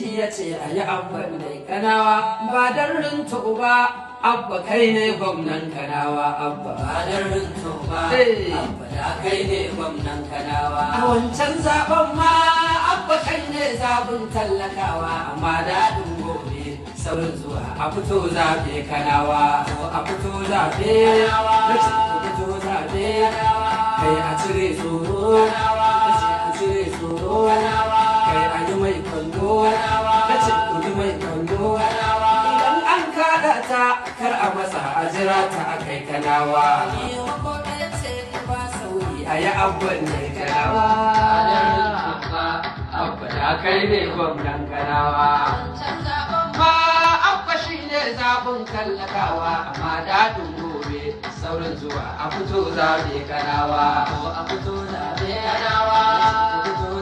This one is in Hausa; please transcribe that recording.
shi ya ce a yi abban dai kanawa ba don rinto ba abba kai ne gwamnan kanawa abba ba don rinto ba abba da kai ne gwamnan kanawa a wancan zaben ma abba kai ne zabin tallakawa amma daɗin gobe saurin zuwa a fito zaɓe kanawa a fito zaɓe na ce ku fito zaɓe kai a cire tsoro na ce a cire tsoro kai a yi mai kwando na ce ku yi mai kwando idan an kaɗa ta kar a matsa a jira ta a kai kanawa a yi abban ne kanawa abba da kai ne gwamnan kanawa ma abba shi ne zabin tallakawa amma daɗin gobe saurin zuwa a fito zaɓe kanawa a fito